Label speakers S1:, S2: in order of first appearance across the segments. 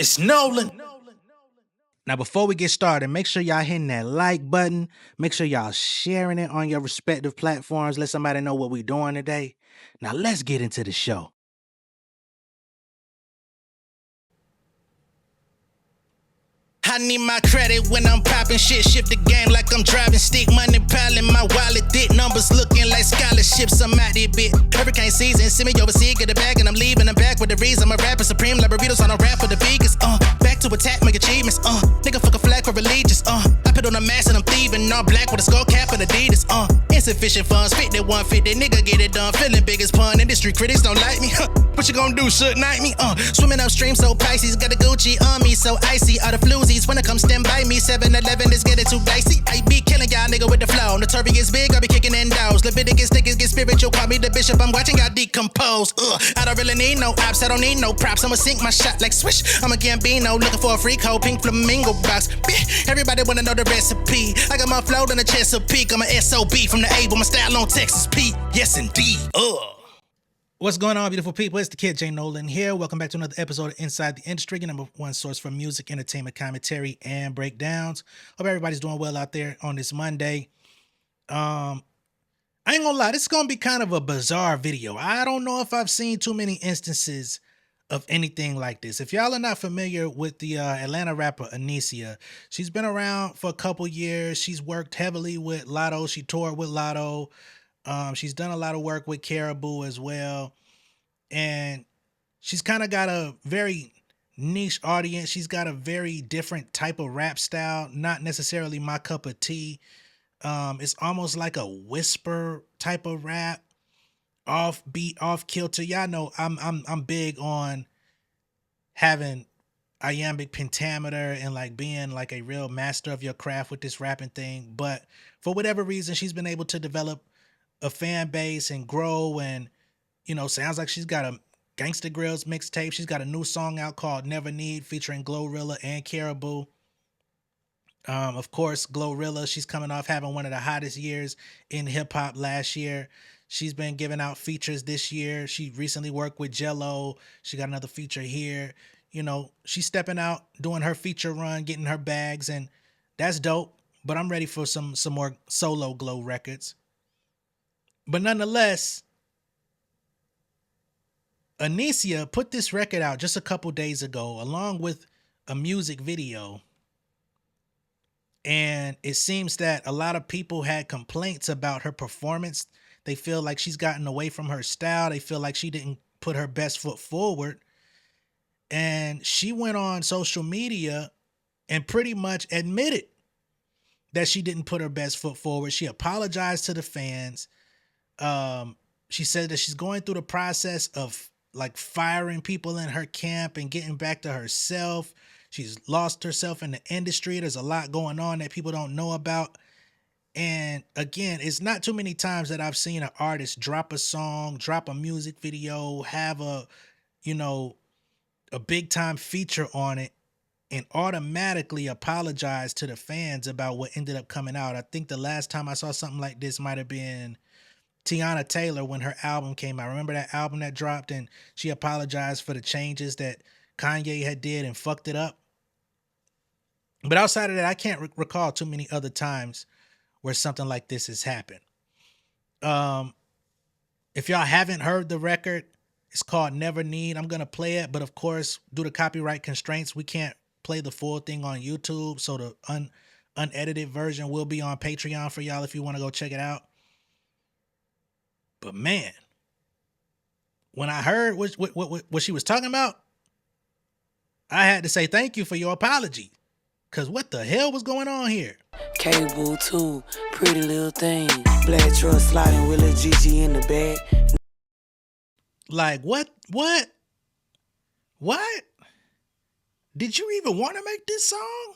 S1: It's Nolan. Now, before we get started, make sure y'all hitting that like button. Make sure y'all sharing it on your respective platforms. Let somebody know what we're doing today. Now, let's get into the show. I need my credit when I'm popping shit. Shift the game like I'm driving stick. Money piling my wallet, dick numbers looking like scholarships. I'm out here, bit. Hurricane season, send me overseas, get a bag, and I'm leaving. I'm back with the reason. I'm a rapper, supreme Labradoritos on a rap for the biggest. Back to attack, make achievements. Nigga fuck a flag for religious. I put on a mask and I'm thieving. All black with a skull cap and Adidas. Insufficient funds, fit that 150. Nigga get it done. Feeling big as pun. Industry critics don't like me. What you gonna do? Should night me? Swimming upstream, so Pisces. Got a Gucci on me, so icy. All the floozies when it come stand by me. 7-Eleven is getting too dicey. I be killing y'all nigga with the flow. Notorious big, I be kicking in doors. Leviticus niggas get spiritual. Call me the bishop. I'm watching y'all decompose. I don't really need no ops. I don't need no props. I'ma sink my shot like swish. I'm a Gambino looking for a freak hoe. Pink flamingo box. Everybody wanna know the recipe. I got my flow on the Chesapeake. I'm a SOB from the A with my style on Texas Pete. Yes indeed. What's going on, beautiful people? It's the kid J Nolan here. Welcome back to another episode of Inside the Industry, your number one source for music, entertainment, commentary, and breakdowns. Hope everybody's doing well out there on this Monday. I ain't gonna lie, this is gonna be kind of a bizarre video. I don't know if I've seen too many instances of anything like this. If y'all are not familiar with the Atlanta rapper Anycia, she's been around for a couple years. She's worked heavily with Lotto. She toured with Lotto. She's done a lot of work with Karrahbooo as well. And she's kind of got a very niche audience. She's got a very different type of rap style, not necessarily my cup of tea. It's almost like a whisper type of rap, off beat, off kilter. Y'all know I'm big on having iambic pentameter and like being like a real master of your craft with this rapping thing. But for whatever reason, she's been able to develop a fan base and grow, and sounds like she's got a Gangsta Grrrls mixtape. She's got a new song out called Never Need featuring Glorilla and Karrahbooo. Of course, Glorilla, she's coming off having one of the hottest years in hip hop last year. She's been giving out features this year. She recently worked with Jello. She got another feature here. She's stepping out, doing her feature run, getting her bags, and that's dope. But I'm ready for some more solo Glow records. But nonetheless, Anycia put this record out just a couple days ago, along with a music video. And it seems that a lot of people had complaints about her performance. They feel like she's gotten away from her style. They feel like she didn't put her best foot forward. And she went on social media and pretty much admitted that she didn't put her best foot forward. She apologized to the fans. She said that she's going through the process of like firing people in her camp and getting back to herself. She's lost herself in the industry. There's a lot going on that people don't know about. And again, it's not too many times that I've seen an artist drop a song, drop a music video, have a big time feature on it, and automatically apologize to the fans about what ended up coming out. I think the last time I saw something like this might have been Tiana Taylor when her album came out. Remember that album that dropped and she apologized for the changes that Kanye had did and fucked it up? But outside of that, I can't recall too many other times where something like this has happened. If y'all haven't heard the record, it's called Never Need. I'm going to play it, but of course, due to copyright constraints, we can't play the full thing on YouTube. So the unedited version will be on Patreon for y'all if you want to go check it out. But man, when I heard what she was talking about, I had to say thank you for your apology. Because what the hell was going on here?
S2: K-Boo too, pretty little thing. Black truck sliding with a Gigi in the bag.
S1: Like, what? Did you even want to make this song?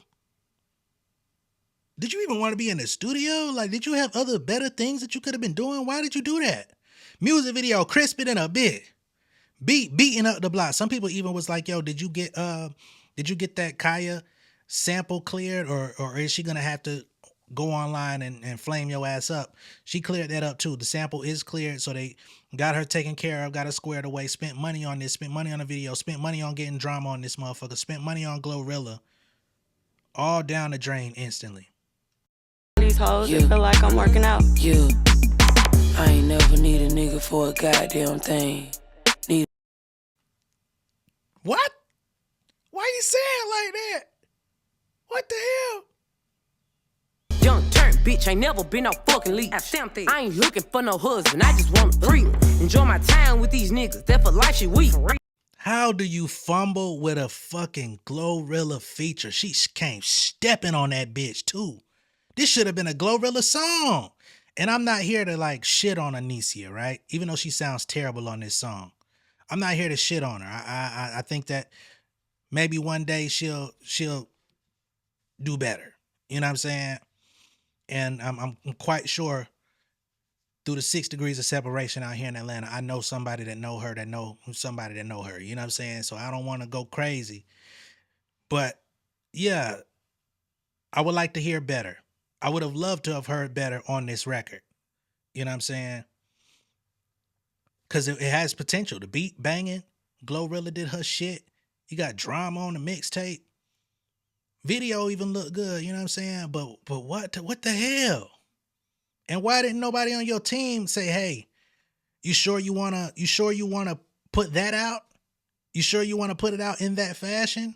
S1: Did you even want to be in the studio? Like, did you have other better things that you could have been doing? Why did you do that? Music video, crispy than a bit. Beating up the block. Some people even was like, yo, did you get that Kaya sample cleared, or is she gonna have to go online and flame your ass up. She cleared that up too. The sample is cleared, so they got her taken care of, got her squared away, spent money on this, spent money on the video, spent money on getting drama on this motherfucker, spent money on Glorilla. All down the drain instantly.
S3: These hoes, I feel like I'm working out.
S2: Yeah, I ain't never need a nigga for a goddamn thing.
S1: What? Why you saying like that? What the hell?
S4: Young turn bitch, ain't never been no fucking leech. I ain't looking for no husband, I just want to freak. Enjoy my time with these niggas, that for life shit weak.
S1: How do you fumble with a fucking Glorilla feature? She came stepping on that bitch too. This should have been a Glorilla song. And I'm not here to like shit on Anycia, right? Even though she sounds terrible on this song. I'm not here to shit on her. I think that maybe one day she'll do better. You know what I'm saying? And I'm quite sure through the 6 degrees of separation out here in Atlanta, I know somebody that know her that know somebody that know her. You know what I'm saying? So I don't want to go crazy. But yeah, I would like to hear better. I would have loved to have heard better on this record. You know what I'm saying? Because it has potential. The beat banging. Glorilla did her shit. You got drama on the mixtape. Video even looked good. You know what I'm saying? But what the hell? And why didn't nobody on your team say, hey, you sure you wanna put that out? You sure you wanna put it out in that fashion?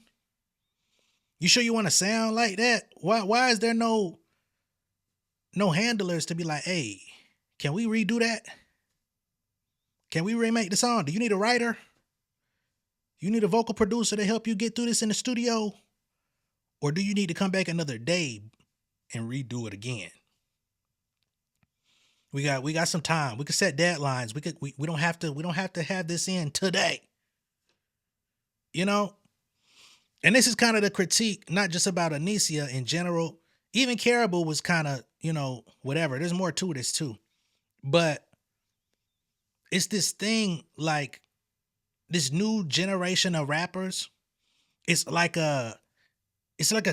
S1: You sure you wanna sound like that? Why is there no handlers to be like, hey, can we redo that? Can we remake the song? Do you need a writer? You need a vocal producer to help you get through this in the studio? Or do you need to come back another day and redo it again? We got some time. We could set deadlines. We don't have to have this in today. You know? And this is kind of the critique, not just about Anycia in general. Even Karrahbooo was kind of, whatever. There's more to this too. But it's this thing like this new generation of rappers. It's like a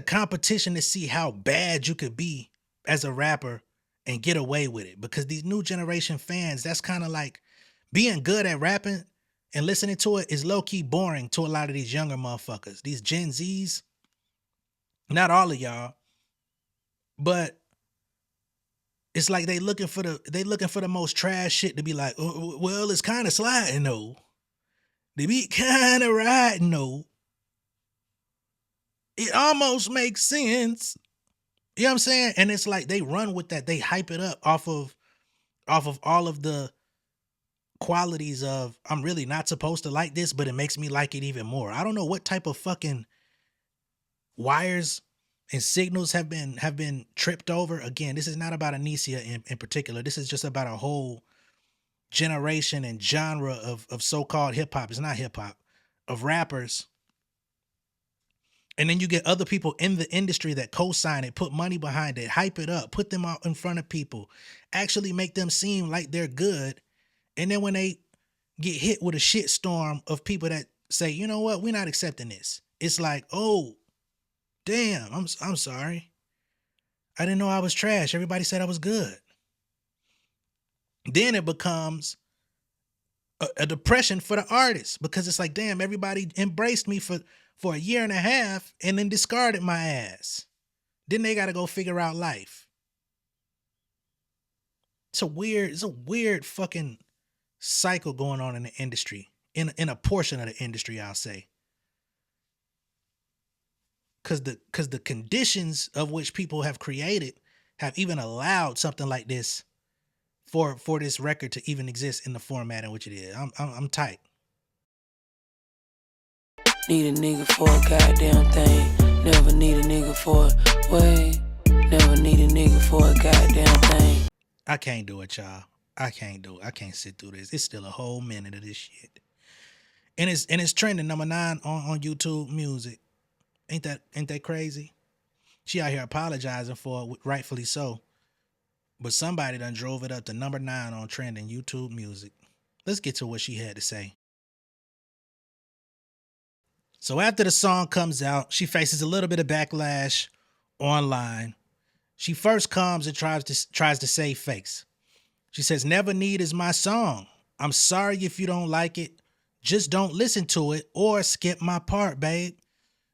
S1: competition to see how bad you could be as a rapper and get away with it. Because these new generation fans, that's kind of like being good at rapping and listening to it is low-key boring to a lot of these younger motherfuckers. These Gen Zs, not all of y'all, but it's like they looking for the most trash shit to be like, oh, well, it's kind of sliding though. The beat kind of riding though. It almost makes sense. You know what I'm saying? And it's like they run with that. They hype it up off of all of the qualities of I'm really not supposed to like this, but it makes me like it even more. I don't know what type of fucking wires and signals have been tripped over. Again, this is not about Anycia in particular. This is just about a whole generation and genre of so-called hip-hop. It's not hip-hop, of rappers. And then you get other people in the industry that co-sign it, put money behind it, hype it up, put them out in front of people, actually make them seem like they're good. And then when they get hit with a shitstorm of people that say, you know what, we're not accepting this. It's like, oh, damn, I'm sorry. I didn't know I was trash. Everybody said I was good. Then it becomes a depression for the artist because it's like, damn, everybody embraced me for a year and a half and then discarded my ass. Then they got to go figure out life. It's a weird fucking cycle going on in the industry, in a portion of the industry, I'll say. Cause the conditions of which people have created have even allowed something like this for this record to even exist in the format in which it is. I'm tight.
S2: Need a nigga for a goddamn thing. Never need a nigga for a way. Never need a nigga for a goddamn thing.
S1: I can't do it, y'all. I can't do it. I can't sit through this. It's still a whole minute of this shit. And it's trending number 9 on YouTube Music. Ain't that crazy? She out here apologizing for it, rightfully so. But somebody done drove it up to number 9 on trending YouTube Music. Let's get to what she had to say. So after the song comes out, she faces a little bit of backlash online. She first comes and tries to save face. She says, "Never Need is my song. I'm sorry if you don't like it. Just don't listen to it or skip my part, babe.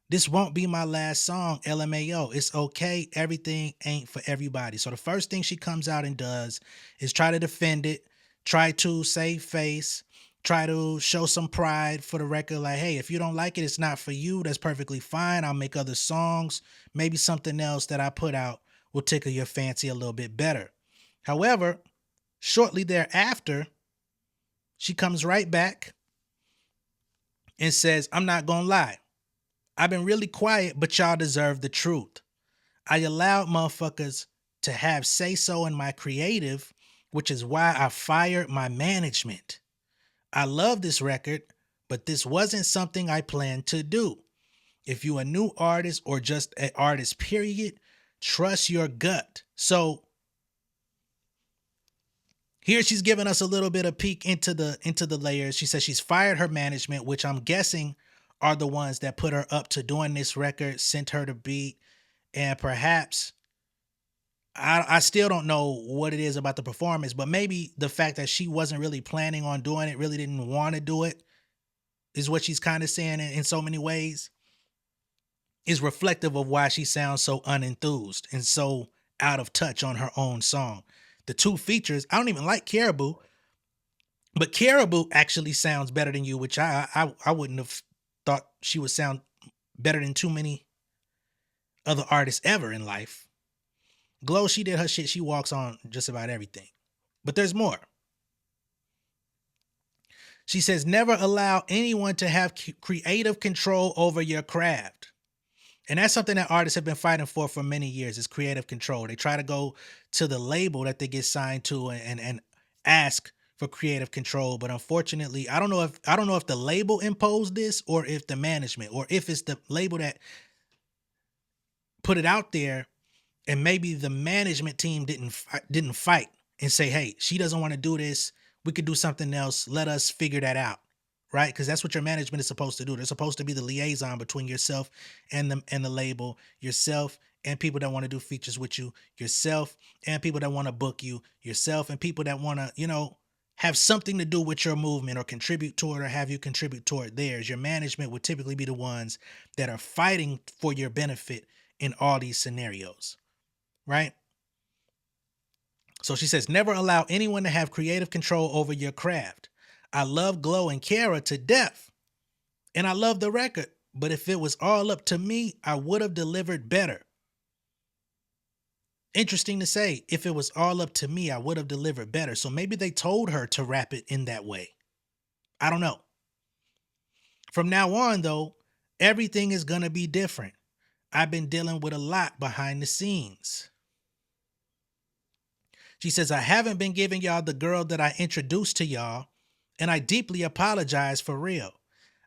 S1: This won't be my last song, LMAO. It's okay. Everything ain't for everybody." So the first thing she comes out and does is try to defend it, try to save face, try to show some pride for the record. Like, hey, if you don't like it, it's not for you. That's perfectly fine. I'll make other songs. Maybe something else that I put out will tickle your fancy a little bit better. However, shortly thereafter, she comes right back and says, "I'm not gonna lie. I've been really quiet, but y'all deserve the truth. I allowed motherfuckers to have say-so in my creative, which is why I fired my management. I love this record, but this wasn't something I planned to do. If you a new artist or just an artist, period, trust your gut." So here she's giving us a little bit of peek into the layers. She says she's fired her management, which I'm guessing are the ones that put her up to doing this record, sent her the beat, and perhaps I still don't know what it is about the performance, but maybe the fact that she wasn't really planning on doing it, really didn't want to do it, is what she's kind of saying in so many ways, is reflective of why she sounds so unenthused and so out of touch on her own song. The two features, I don't even like Karrahbooo, but Karrahbooo actually sounds better than you, which I wouldn't have thought she would sound better than too many other artists ever in life. Glow, she did her shit. She walks on just about everything. But there's more. She says, "Never allow anyone to have creative control over your craft." And that's something that artists have been fighting for many years, is creative control. They try to go to the label that they get signed to and ask for creative control. But unfortunately, I don't know if the label imposed this, or if the management, or if it's the label that put it out there, and maybe the management team didn't fight and say, "Hey, she doesn't want to do this. We could do something else. Let us figure that out." Right? Because that's what your management is supposed to do. They're supposed to be the liaison between yourself and the label, yourself and people that want to do features with you, yourself and people that want to book you, yourself and people that want to, have something to do with your movement or contribute toward, or have you contribute toward theirs. Your management would typically be the ones that are fighting for your benefit in all these scenarios. Right? So she says, "Never allow anyone to have creative control over your craft. I love Glow and Kara to death, and I love the record, but if it was all up to me, I would have delivered better." Interesting to say, if it was all up to me, I would have delivered better. So maybe they told her to rap it in that way. I don't know. From now on, though, everything is going to be different. I've been dealing with a lot behind the scenes. She says, "I haven't been giving y'all the girl that I introduced to y'all, and I deeply apologize for real.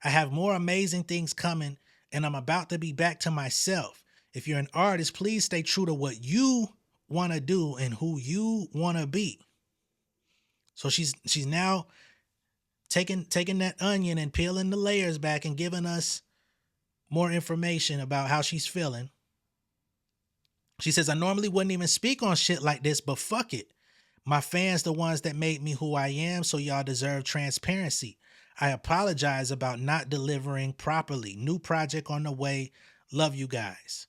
S1: I have more amazing things coming, and I'm about to be back to myself. If you're an artist, please stay true to what you want to do and who you want to be." So she's now taking that onion and peeling the layers back and giving us more information about how she's feeling. She says, "I normally wouldn't even speak on shit like this, but fuck it. My fans the ones that made me who I am, so y'all deserve transparency. I apologize about not delivering properly. New project on the way. Love you guys."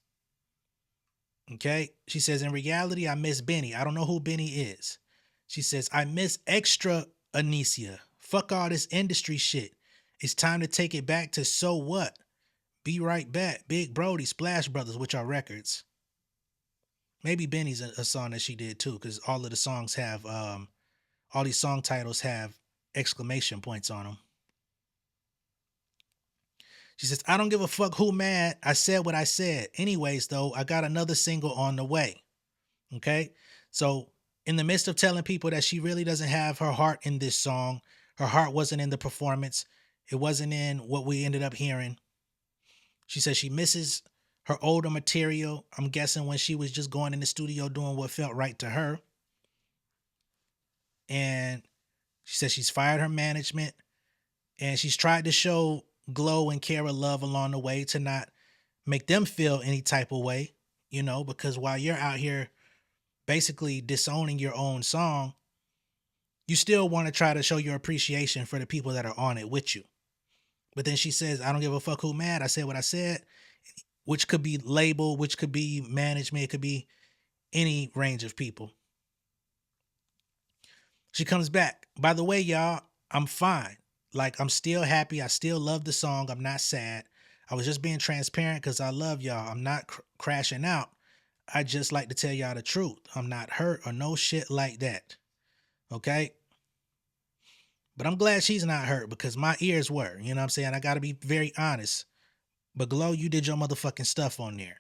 S1: Okay? She says, "In reality, I miss Benny. I don't know who Benny is." She says, "I miss extra Anycia. Fuck all this industry shit. It's time to take it back to So What. Be right back. Big Brody, Splash Brothers," which are records. Maybe Benny's a song that she did too, because all of the songs have, all these song titles have exclamation points on them. She says, "I don't give a fuck who mad. I said what I said. Anyways, though, I got another single on the way." Okay? So in the midst of telling people that she really doesn't have her heart in this song, her heart wasn't in the performance, it wasn't in what we ended up hearing. She says she misses her older material, I'm guessing when she was just going in the studio doing what felt right to her. And she says she's fired her management, and she's tried to show Glow and Kara love along the way to not make them feel any type of way, because while you're out here basically disowning your own song, you still want to try to show your appreciation for the people that are on it with you. But then she says, I don't give a fuck who mad. I said what I said, which could be label, which could be management. It could be any range of people. She comes back. By the way, y'all, I'm fine. Like, I'm still happy. I still love the song. I'm not sad. I was just being transparent because I love y'all. I'm not crashing out. I just like to tell y'all the truth. I'm not hurt or no shit like that. Okay? But I'm glad she's not hurt because my ears were. You know what I'm saying? I got to be very honest. But Glo, you did your motherfucking stuff on there.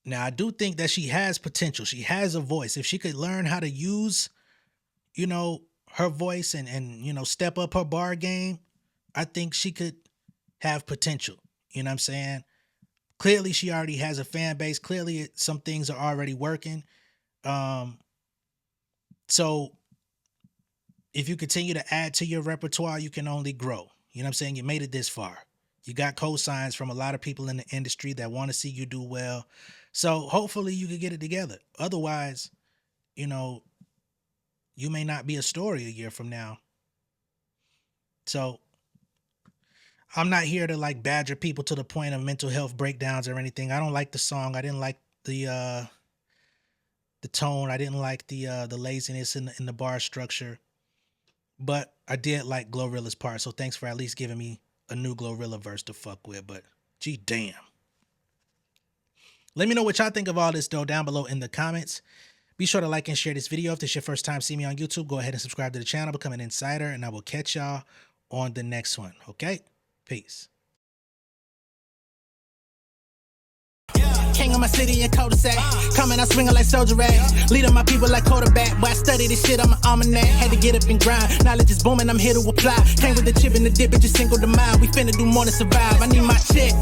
S1: Now, I do think that she has potential. She has a voice. If she could learn how to use, you know, her voice and you know, step up her bar game, I think she could have potential. You know what I'm saying? Clearly, she already has a fan base. Clearly, some things are already working. So if you continue to add to your repertoire, you can only grow. You know what I'm saying? You made it this far. You got cosigns from a lot of people in the industry that want to see you do well. So hopefully you can get it together. Otherwise, you know, you may not be a story a year from now. So I'm not here to like badger people to the point of mental health breakdowns or anything. I don't like the song. I didn't like the tone. I didn't like the laziness in the bar structure. But I did like Glorilla's part. So thanks for at least giving me a new Glorilla verse to fuck with. But gee damn. Let me know what y'all think of all this though down below in the comments. Be sure to like and share this video. If this is your first time seeing me on YouTube, go ahead and subscribe to the channel, become an insider, and I will catch y'all on the next one. Okay? Peace.
S5: King of my city and cul-de-sac. Coming out swinging like soldier rags. Leading my people like quarterback. Boy, I study this shit, I'm an almanac. Had to get up and grind. Knowledge is booming, I'm here to apply. Came with the chip and the dip, it just single the mind. We finna do more than survive. I need my check.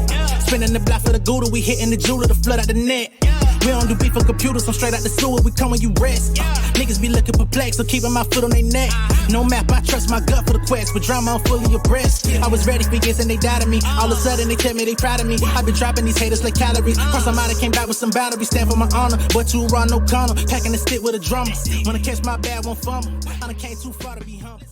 S5: Spinning the block for the Gouda. We hitting the jeweler to flood out the net. We don't do beef for computers, I'm straight out the sewer. We come when you rest. Niggas be looking perplexed, so keeping my foot on their neck. No map, I trust my gut for the quest. But drama, I'm fully abreast. I was ready for years and they died of me. All of a sudden they tell me they proud of me. I been dropping these haters like calories. Cross them out, I came back with some boundaries. Stand for my honor, but too raw, no corner. Packing the stick with a drummer. Wanna catch my bad, won't fumble. I done came too far to be humble.